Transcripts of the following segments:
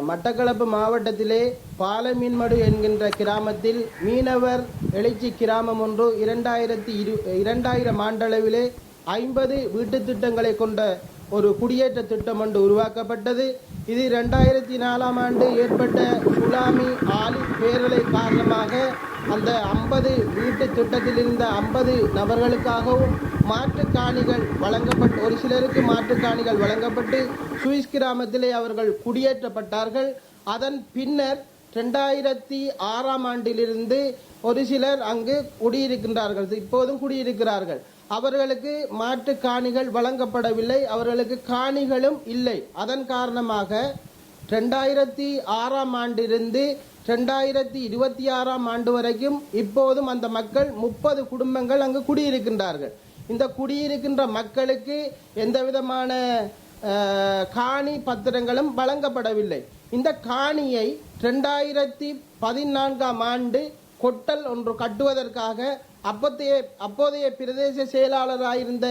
மட்டக்களப்பு மாவட்டத்திலே பாலமீன்மடு என்கின்ற கிராமத்தில் மீனவர் எழுச்சி கிராமம் ஒன்று 2000 ஆண்டளவிலே 50 வீட்டு திட்டங்களை கொண்ட ஒரு குடியேற்ற திட்டம் ஒன்று உருவாக்கப்பட்டது. இது 2004ஆம் ஆண்டு ஏற்பட்ட சுனாமி ஆழி பேரலை காரணமாக அந்த 50 வீட்டு திட்டத்தில் இருந்த 50 நபர்களுக்காகவும் மாற்றுக்காணிகள் வழங்கப்பட்டு, ஒரு சிலருக்கு மாற்றுக்காணிகள் வழங்கப்பட்டு சுவிஸ் கிராமத்திலே அவர்கள் குடியேற்றப்பட்டார்கள். அதன் பின்னர் 2006ஆம் ஆண்டிலிருந்து ஒரு சிலர் அங்கு குடியிருக்கின்றார்கள், இப்போதும் குடியிருக்கிறார்கள். அவர்களுக்கு மாற்று காணிகள் வழங்கப்படவில்லை, அவர்களுக்கு காணிகளும் இல்லை. அதன் காரணமாக 2006ஆம் ஆண்டிலிருந்து 2026ஆம் ஆண்டு வரைக்கும் இப்போதும் அந்த மக்கள் 30 குடும்பங்கள் அங்கு குடியிருக்கின்றார்கள். இந்த குடியிருக்கின்ற மக்களுக்கு எந்த விதமான காணி பத்திரங்களும் வழங்கப்படவில்லை. இந்த காணியை 2014ஆம் ஆண்டு கொட்டல் ஒன்று கட்டுவதற்காக அப்போதைய பிரதேச செயலாளராயிருந்த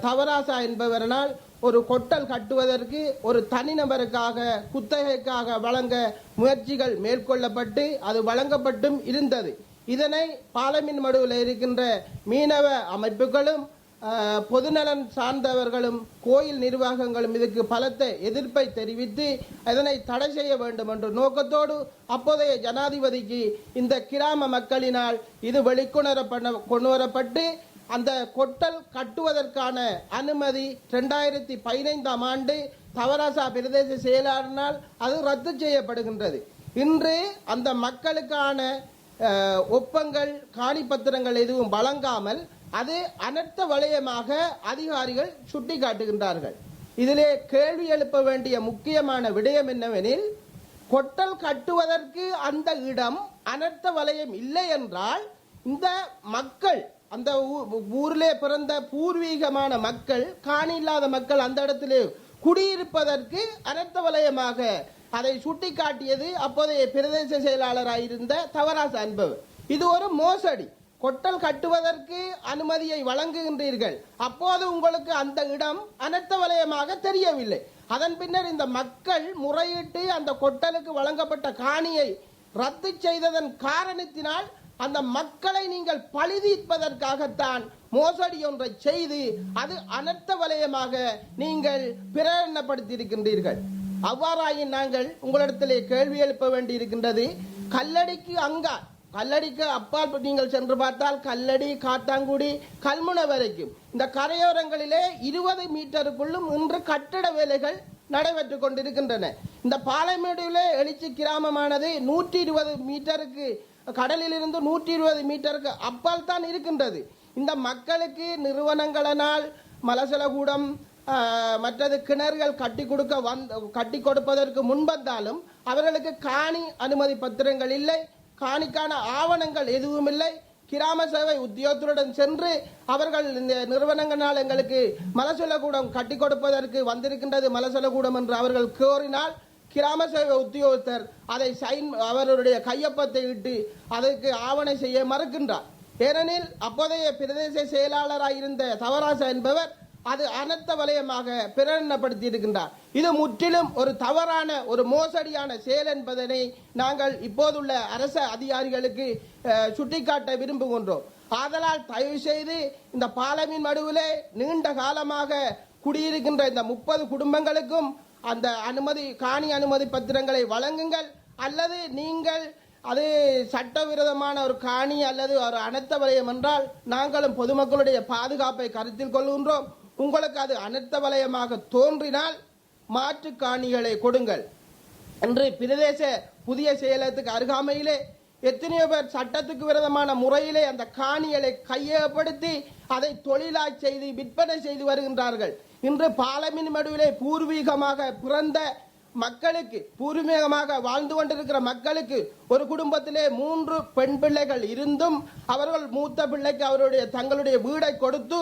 தவராசா என்பவரால் ஒரு கொட்டல் கட்டுவதற்கு ஒரு தனிநபருக்காக குத்தகைக்காக வழங்க முயற்சிகள் மேற்கொள்ளப்பட்டு அது வழங்கப்பட்டும் இருந்தது. இதனை பாலமீன்மடுவில் இருக்கின்ற மீனவ அமைப்புகளும் பொதுநலன் சார்ந்தவர்களும் கோயில் நிர்வாகங்களும் இதுக்கு பலத்த எதிர்ப்பை தெரிவித்து இதனை தடை செய்ய வேண்டும் என்ற நோக்கத்தோடு அப்போதைய ஜனாதிபதிக்கு இந்த கிராம மக்களினால் இது கொண்டு வரப்பட்டு அந்த கொட்டல் கட்டுவதற்கான அனுமதி 2015ஆம் ஆண்டு தவராசா பிரதேச செயலாளரினால் அது ரத்து செய்யப்படுகின்றது. இன்று அந்த மக்களுக்கான ஒப்பங்கள் காணி பத்திரங்கள் எதுவும் வழங்காமல் அது அனர்த்த வலயமாக அதிகாரிகள் சுட்டிக்காட்டுகின்றார்கள். இதிலே கேள்வி எழுப்ப வேண்டிய முக்கியமான விடயம் என்னவெனில், கொட்டல் கட்டுவதற்கு அந்த இடம் அனர்த்த வலயம் இல்லை என்றால் இந்த மக்கள், அந்த ஊரிலே பிறந்த பூர்வீகமான மக்கள், காணி இல்லாத மக்கள் அந்த இடத்திலே குடியிருப்பதற்கு அனர்த்த வலயமாக அதை சுட்டிக்காட்டியது அப்போதைய பிரதேச செயலாளராயிருந்த தவராசா என்பவர். இது ஒரு மோசடி. கொட்டல் கட்டுவதற்கு அனுமதியை வழங்குகின்றீர்கள், அப்போது உங்களுக்கு அந்த இடம் அனர்த்த வலயமாக தெரியவில்லை. அதன் பின்னர் இந்த மக்கள் முறையிட்டு அந்த கொட்டலுக்கு வழங்கப்பட்ட காணியை ரத்து செய்ததன் காரணத்தினால் அந்த மக்களை நீங்கள் பழிதீர்ப்பதற்காகத்தான் மோசடி ஒன்றை செய்து அது அனர்த்த வலயமாக நீங்கள் பிரகடனப்படுத்தியிருக்கின்றீர்கள். அவ்வாறாயின் நாங்கள் உங்களிடத்திலே கேள்வி எழுப்ப வேண்டி இருக்கின்றது. கல்லடிக்கு அப்பால் நீங்கள் சென்று பார்த்தால் கல்லடி, காத்தாங்குடி, கல்முனை வரைக்கும் இந்த கரையோரங்களிலே 20 மீட்டருக்குள்ளும் இன்று கட்டட வேலைகள் நடைபெற்றுக் கொண்டிருக்கின்றன. இந்த பாலமேடுவிலே எழுச்சி கிராமமானது 120 மீட்டருக்கு, கடலில் இருந்து 120 மீட்டருக்கு அப்பால் தான் இருக்கின்றது. இந்த மக்களுக்கு நிறுவனங்களினால் மலசலகூடம் மற்றது கிணறுகள் கட்டி கொடுப்பதற்கு முன்வந்தாலும் அவர்களுக்கு காணி அனுமதி பத்திரங்கள் இல்லை, காணிக்கான ஆவணங்கள் எதுவும் இல்லை. கிராம சேவை உத்தியோகத்துடன் சென்று அவர்கள் இந்த நிறுவனங்களால் எங்களுக்கு மலசலகூடம் கட்டி கொடுப்பதற்கு வந்திருக்கின்றது மலசலகூடம் என்று அவர்கள் கோரினால் கிராம சேவை உத்தியோகத்தர் அதை அவருடைய கையொப்பத்தை இட்டு அதற்கு ஆவணை செய்ய மறுக்கின்றார். ஏனெனில் அப்போதைய பிரதேச செயலாளராயிருந்த தவராசா என்பவர் அது அனர்த்த வலயமாக பிரகடனப்படுத்தி இருக்கின்றார். இது முற்றிலும் ஒரு தவறான ஒரு மோசடியான செயல் என்பதனை நாங்கள் இப்போதுள்ள அரசு அதிகாரிகளுக்கு சுட்டிக்காட்ட விரும்புகின்றோம். ஆதலால் தயவு செய்து இந்த பாலமீன்மடுவிலே நீண்ட காலமாக குடியிருக்கின்ற இந்த 30 குடும்பங்களுக்கும் அந்த காணி அனுமதி பத்திரங்களை வழங்குங்கள், அல்லது நீங்கள் அது சட்டவிரோதமான ஒரு காணி அல்லது ஒரு அனர்த்த வலயம் என்றால் நாங்களும் பொதுமக்களுடைய பாதுகாப்பை கருத்தில் கொள்கின்றோம். உங்களுக்கு அது அனர்த்த வலயமாக தோன்றினால் மாற்று காணிகளை கொடுங்கள் என்று பிரதேச புதிய செயலகத்துக்கு அருகாமையிலே எத்தனையோ பேர் சட்டத்துக்கு விரோதமான முறையிலே அந்த காணிகளை கையகப்படுத்தி அதை தொழிலாய் செய்து விற்பனை செய்து வருகின்றார்கள். இன்று பாலமீன்மடுவிலே பூர்வீகமாக பிறந்த மக்களுக்கு, பூர்வீகமாக வாழ்ந்து கொண்டிருக்கிற மக்களுக்கு ஒரு குடும்பத்திலே 3 பெண் பிள்ளைகள் இருந்தும் அவர்கள் மூத்த பிள்ளைக்கு தங்களுடைய வீடை கொடுத்து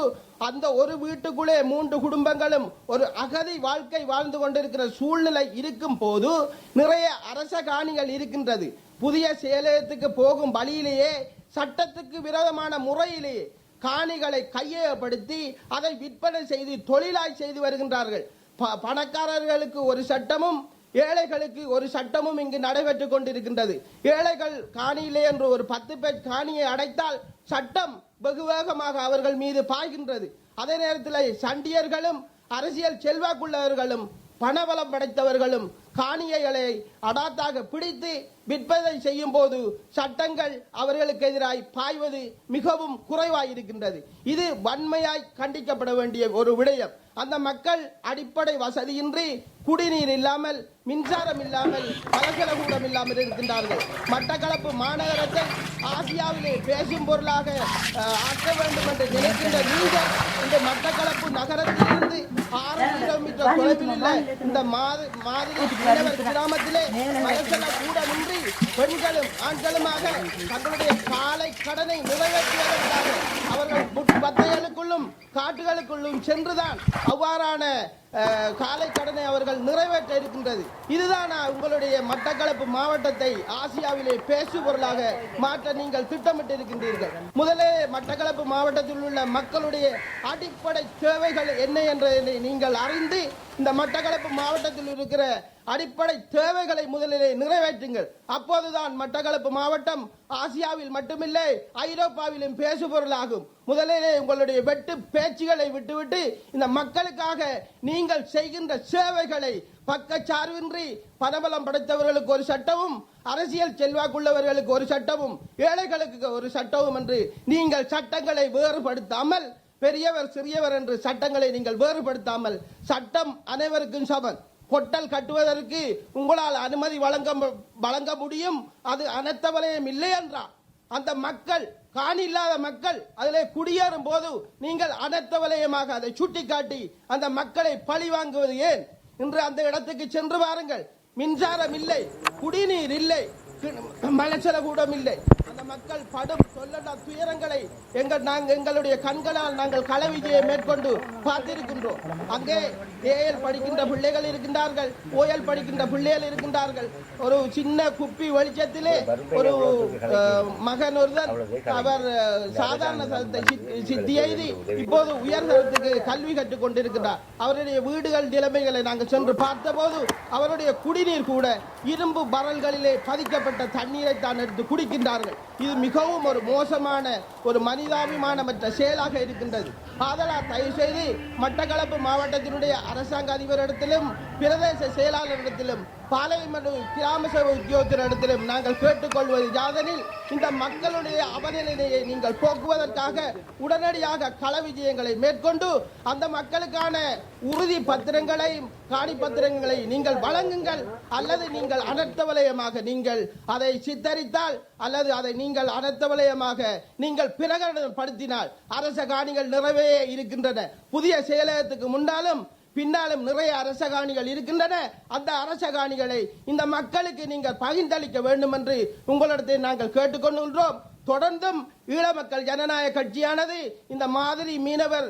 அந்த ஒரு வீட்டுக்குள்ளே 3 குடும்பங்களும் ஒரு அகதி வாழ்க்கை வாழ்ந்து கொண்டிருக்கிற சூழ்நிலை இருக்கும் போது நிறைய அரச காணிகள் இருக்கின்றது. புதிய செயலகத்துக்கு போகும் வழியிலேயே சட்டத்துக்கு விரோதமான முறையிலேயே காணிகளை கையகப்படுத்தி அதை விற்பனை செய்து தொழிலாய் செய்து வருகின்றார்கள். பணக்காரர்களுக்கு ஒரு சட்டமும் ஏழைகளுக்கு ஒரு சட்டமும் இங்கு நடைபெற்றுக் கொண்டிருக்கின்றது. ஏழைகள் காணியிலே என்று ஒரு 10 பேர் காணியை அடைத்தால் சட்டம் வெகு வேகமாக அவர்கள் மீது பாய்கின்றது. அதே நேரத்தில் சண்டியர்களும் அரசியல் செல்வாக்குள்ளவர்களும் பணபலம் படைத்தவர்களும் காணிகளை அடாத்தாக பிடித்து விற்பனை செய்யும் போது சட்டங்கள் அவர்களுக்கு எதிராய் பாய்வது மிகவும் குறைவாயிருக்கின்றது. இது வன்மையாய் கண்டிக்கப்பட வேண்டிய ஒரு விடயம். அந்த மக்கள் அடிப்படை வசதியின்றி குடிநீர் இல்லாமல், மின்சாரம் இல்லாமல், பலகலகூடம் இல்லாமல் இருக்கின்றார்கள். மட்டக்களப்பு மாநகரத்தை ஆசியாவிலே பேசும் பொருளாக ஆக்க வேண்டும் என்று நினைக்கின்ற நீங்கள் இந்த மட்டக்களப்பு நகரத்திலிருந்து 6 கிலோமீட்டர் தொலைவில் உள்ள இந்த மாதிரி கிராமத்திலே பலகலகூடமின்றி பெண்களும் ஆண்களுமாக தங்களுடைய காலை கடனை நிறைவேற்றுவதற்காக அவர்கள் பத்தைகளுக்குள்ளும் காட்டுகளுக்குள்ளும் சென்றுதான் அவ்வாறான காலை கடனை அவர்கள் நிறைவேற்ற இருக்கின்றது. இதுதான் உங்களுடைய மட்டக்களப்பு மாவட்டத்தை ஆசியாவிலே பேசு பொருளாக மாற்ற நீங்கள் திட்டமிட்டு இருக்கின்றீர்கள். முதலே மட்டக்களப்பு மாவட்டத்தில் உள்ள மக்களுடைய அடிப்படை தேவைகள் என்ன என்பதை நீங்கள் அறிந்து இந்த மட்டக்களப்பு மாவட்டத்தில் இருக்கிற அடிப்படை தேவைகளை முதலிலே நிறைவேற்றுங்கள். அப்போதுதான் மட்டக்களப்பு மாவட்டம் ஆசியாவில் மட்டுமில்லை ஐரோப்பாவிலும் பேசு பொருளாகும். முதலிலே உங்களுடைய வெட்டு பேச்சுகளை விட்டுவிட்டு இந்த மக்களுக்காக நீங்கள் செய்கின்ற சேவைகளை பக்கச்சார்பின்றி பணபலம் படைத்தவர்களுக்கு ஒரு சட்டமும், அரசியல் செல்வாக்குள்ளவர்களுக்கு ஒரு சட்டமும், ஏழைகளுக்கு ஒரு சட்டமும் என்று நீங்கள் சட்டங்களை வேறுபடுத்தாமல், பெரியவர் சிறியவர் என்று சட்டங்களை நீங்கள் வேறுபடுத்தாமல், சட்டம் அனைவருக்கும் சமம். பொட்டல் கட்டுவதற்கு உங்களால் அனுமதி வழங்க முடியும், அது அனர்த்த வலயம் இல்லை என்றால் அந்த மக்கள், காணி இல்லாத மக்கள் அதிலே குடியேறும் போது நீங்கள் அனர்த்த வலயமாக அதை சுட்டிக்காட்டி அந்த மக்களை பழி வாங்குவது ஏன்? இன்று அந்த இடத்துக்கு சென்று பாருங்கள். மின்சாரம் இல்லை, குடிநீர் இல்லை, மலச்சலகூடம் இல்லை. அந்த மக்கள் படும் சொல்லா துயரங்களை எங்களுடைய கண்களால் நாங்கள் களவிஜயை மேற்கொண்டு பார்த்திருக்கின்றோம். அங்கே ஏஎல் படிக்கின்ற பிள்ளைகள் இருக்கின்றார்கள், ஓஎல் படிக்கின்ற பிள்ளைகள் இருக்கின்றார்கள். ஒரு சின்ன குப்பி வெளிச்சத்திலே ஒரு மகன் ஒருவர், அவர் சாதாரண சித்தி எழுதி இப்போது உயர்தரத்துக்கு கல்வி கற்றுக் கொண்டிருக்கிறார். அவருடைய வீடுகள் நிலைமைகளை நாங்கள் சென்று பார்த்தபோது அவருடைய குடிநீர் கூட இரும்பு பரல்களிலே பதிக்கப்பட்ட தண்ணீரை தான் எடுத்து குடிக்கின்றார்கள். இது மிகவும் ஒரு மோசமான, ஒரு மனிதாபிமானமற்ற செயலாக இருக்கின்றது. ஆதலால் தயவு செய்து மட்டக்களப்பு மாவட்டத்தினுடைய அரசாங்க அதிபரிடத்திலும், பிரதேச செயலாளரிடத்திலும், பாளையமடு கிராம சபை உத்தியோகத்தினரிடத்திலும் நாங்கள் கேட்டுக்கொள்வது யாதெனில், இந்த மக்களுடைய அவநிலையை நீங்கள் போக்குவதற்காக உடனடியாக கள விஜயங்களை மேற்கொண்டு அந்த மக்களுக்கான உறுதி பத்திரங்களை, காணி பத்திரங்களை நீங்கள் வழங்குங்கள். அல்லது நீங்கள் அனர்த்த வலயமாக நீங்கள் அதை சித்தரித்தால், அல்லது அதை நீங்கள் அனர்த்த வலயமாக நீங்கள் பிரகடனப்படுத்தினால், அரச காணிகள் நிறைவே இருக்கின்றன. புதிய செயலகத்துக்கு முன்னாலும் பின்னாலும் நிறைய அரச காணிகள் இருக்கின்றன. அந்த அரச காணிகளை இந்த மக்களுக்கு நீங்கள் பகிர்ந்தளிக்க வேண்டும் என்று உங்களிடத்தை நாங்கள் கேட்டுக்கொள்கின்றோம். தொடர்ந்தும் ஈழ மக்கள் ஜனநாயக கட்சியானது இந்த மாதிரி மீனவர்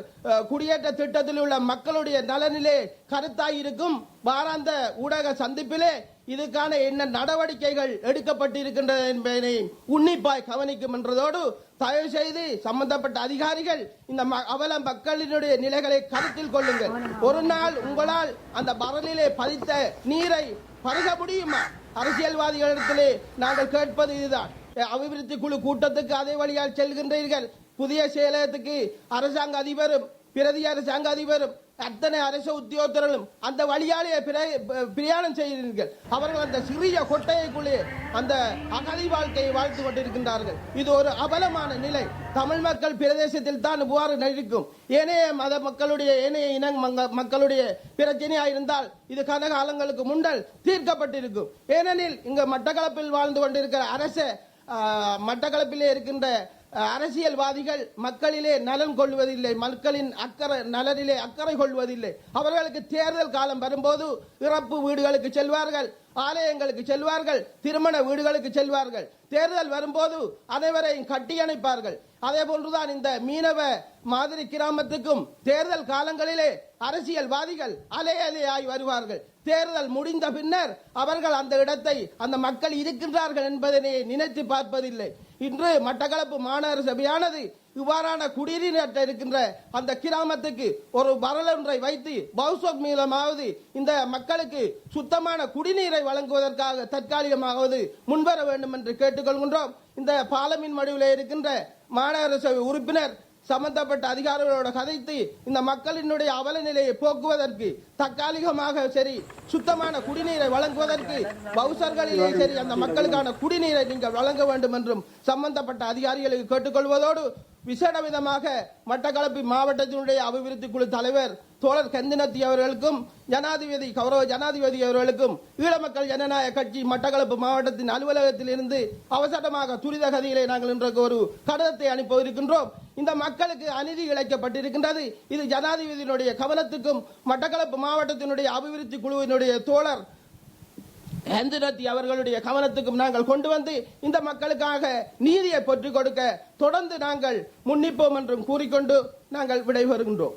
குடியேற்ற திட்டத்தில் உள்ள மக்களுடைய நலனிலே கருத்தாயிருக்கும். வாராந்த ஊடக சந்திப்பிலே இதுக்கான என்ன நடவடிக்கைகள் எடுக்கப்பட்டிருக்கின்றன என்பதை உன்னிப்பாய் கவனிக்கும் என்றதோடு, தயவு செய்து சம்பந்தப்பட்ட அதிகாரிகள் இந்த அவல மக்களினுடைய நிலைகளை கருத்தில் கொள்ளுங்கள். ஒரு நாள் உங்களால் அந்த பரலிலே பதித்த நீரை பருக முடியுமா? அரசியல்வாதிகளிடத்திலே நாங்கள் கேட்பது இதுதான். அபிவிருத்தி குழு கூட்டத்துக்கு அதே வழியால் செல்கின்றீர்கள். புதிய செயலகத்துக்கு அரசாங்க அதிபரும் பிரதி அரசாங்க அதிபரும் அத்தனை அரசு உத்தியோகத்தர்களும் அந்த வழியாலே பிரயாணம் செய்கிறீர்கள். அவர்கள் அந்த சிறிய கொட்டைக்குள்ளே அந்த அகதி வாழ்க்கையை வாழ்த்து கொண்டிருக்கின்றார்கள். இது ஒரு அபலமான நிலை. தமிழ் மக்கள் பிரதேசத்தில் தான் இவ்வாறு இருக்கும். ஏனைய மத மக்களுடைய, ஏனைய இன மக்களுடைய பிரச்சனையாக இருந்தால் இது கனகாலங்களுக்கு முன்னல் தீர்க்கப்பட்டிருக்கும். ஏனெனில் இங்கு மட்டக்களப்பில் வாழ்ந்து கொண்டிருக்கிற அரசு, மட்டக்களப்பிலே இருக்கின்ற அரசியல்வாதிகள் மக்களிலே நலன் கொள்வதில்லை, மக்களின் நலனிலே அக்கறை கொள்வதில்லை. அவர்களுக்கு தேர்தல் காலம் வரும்போது இறப்பு வீடுகளுக்கு செல்வார்கள், ஆலயங்களுக்கு செல்வார்கள், திருமண வீடுகளுக்கு செல்வார்கள். தேர்தல் வரும்போது அனைவரையும் கட்டியணைப்பார்கள். அதே போன்றுதான் இந்த மீனவ மாதிரி கிராமத்துக்கும் தேர்தல் காலங்களிலே அரசியல்வாதிகள் அலையாய் வருவார்கள். தேர்தல் முடிந்த பின்னர் அவர்கள் அந்த இடத்தை அந்த மக்கள் இருக்கின்றார்கள் என்பதனை நினைத்து பார்ப்பதில்லை. இன்று மட்டக்களப்பு மாநகர சபையானது இவ்வாறான குடிநீர் இருக்கின்ற அந்த கிராமத்துக்கு ஒரு வரலொன்றை வைத்து பவுசோக் மூலமாவது இந்த மக்களுக்கு சுத்தமான குடிநீரை வழங்குவதற்காக தற்காலிகமாவது முன்வர வேண்டும் என்று கேட்டுக்கொள்கின்றோம். இந்த பாலமின் மடுவில் இருக்கின்ற மாநகர சபை உறுப்பினர் சம்பந்தப்பட்ட அதிகாரிகளோடு கதைத்து இந்த மக்களினுடைய அவல நிலையை போக்குவதற்கு தற்காலிகமாக சரி சுத்தமான குடிநீரை வழங்குவதற்கு பவுசர்களிலே சரி அந்த மக்களுக்கான குடிநீரை நீங்கள் வழங்க வேண்டும் என்றும் சம்பந்தப்பட்ட அதிகாரிகளுக்கு கேட்டுக்கொள்வதோடு விசேட விதமாக மட்டக்களப்பு மாவட்டத்தினுடைய அபிவிருத்தி குழு தலைவர் தோழர் கந்தினத்தி அவர்களுக்கும் கௌரவ ஜனாதிபதி அவர்களுக்கும் ஈழ மக்கள் ஜனநாயக கட்சி மட்டக்களப்பு மாவட்டத்தின் அலுவலகத்தில் இருந்து அவசரமாக துரித கதியிலே நாங்கள் இன்றைக்கு ஒரு கடிதத்தை அனுப்பியிருக்கின்றோம். இந்த மக்களுக்கு அநீதி இழைக்கப்பட்டிருக்கின்றது. இது ஜனாதிபதியினுடைய கவனத்துக்கும் மட்டக்களப்பு மாவட்டத்தினுடைய அபிவிருத்தி குழுவினுடைய தோழர் ஹந்திரத்தி அவர்களுடைய கவனத்துக்கும் நாங்கள் கொண்டு வந்து இந்த மக்களுக்காக நீதியை பெற்றுக் கொடுக்க தொடர்ந்து நாங்கள் முன்னிப்போம் என்றும் கூறிக்கொண்டு நாங்கள் விடைபெறுகின்றோம்.